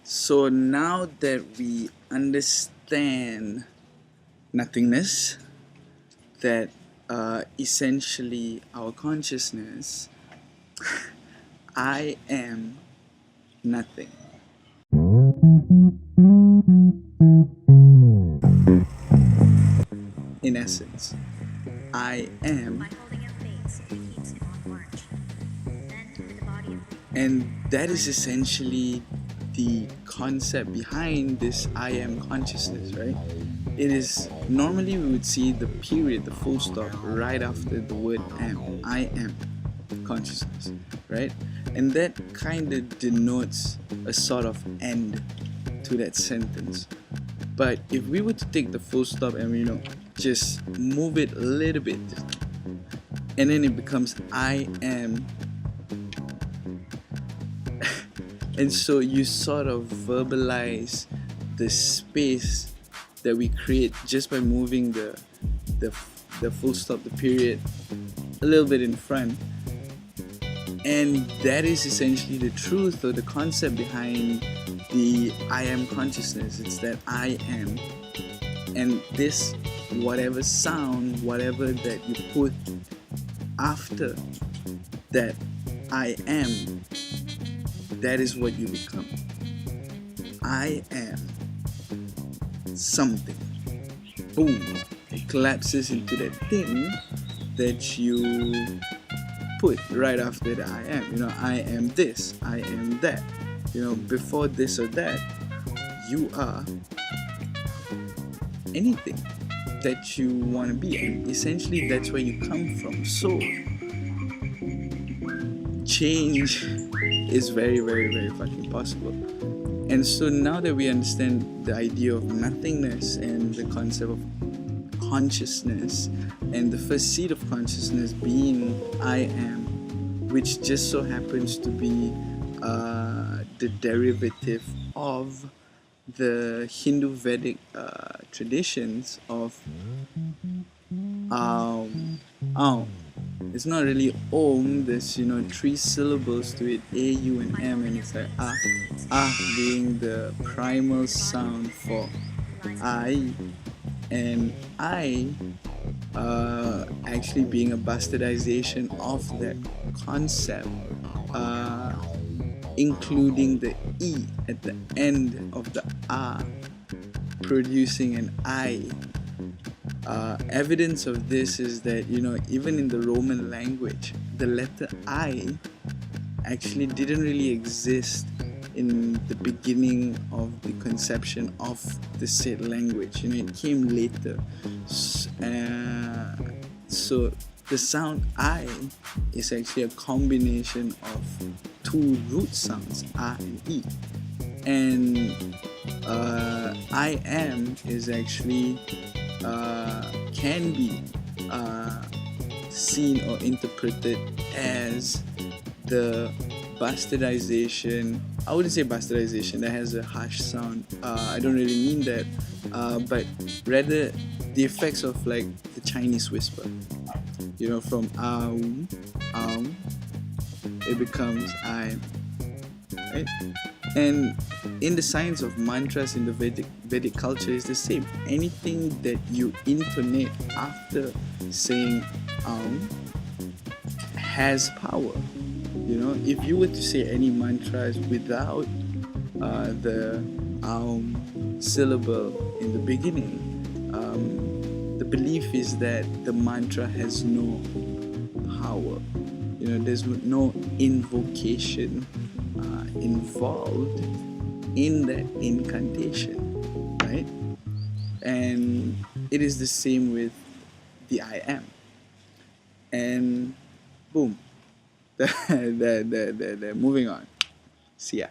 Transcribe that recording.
So now that we understand nothingness, that essentially our consciousness, I am nothing. In essence, I am, and that is essentially the concept behind this I am consciousness, right? It is normally we would see the period, the full stop, right after the word am. I am consciousness, right? And that kind of denotes a sort of end to that sentence. But if we were to take the full stop and just move it a little bit, and then it becomes I am, and so you sort of verbalize the space that we create just by moving the, the full stop, the period, a little bit in front. And that is essentially the truth or the concept behind the I am consciousness. It's that I am, and this whatever sound, whatever that you put after that I am, that is what you become. I am something. Boom. It collapses into that thing that you put right after the I am. I am this, I am that. Before this or that, you are anything that you want to be. And essentially, that's where you come from. So, change is very, very, very fucking possible. And so now that we understand the idea of nothingness and the concept of consciousness, and the first seed of consciousness being I am, which just so happens to be the derivative of the Hindu Vedic traditions of it's not really Om, there's 3 syllables to it, A, U and M, and it's like being the primal sound for I, and I actually being a bastardization of that concept, including the E at the end of the producing an I. Evidence of this is that even in the Roman language, the letter I actually didn't really exist in the beginning of the conception of the said language. It came later. So the sound I is actually a combination of 2 root sounds, A and E. And I am is actually can be seen or interpreted as the bastardization. I wouldn't say bastardization, that has a harsh sound. I don't really mean that, but rather the effects of like the Chinese whisper. From it becomes I, right? And in the science of mantras in the Vedic culture is the same. Anything that you intonate after saying has power. If you were to say any mantras without the syllable in the beginning, the belief is that the mantra has no power. There's no invocation involved in that incantation, right? And it is the same with the I am. And boom, the moving on. See ya.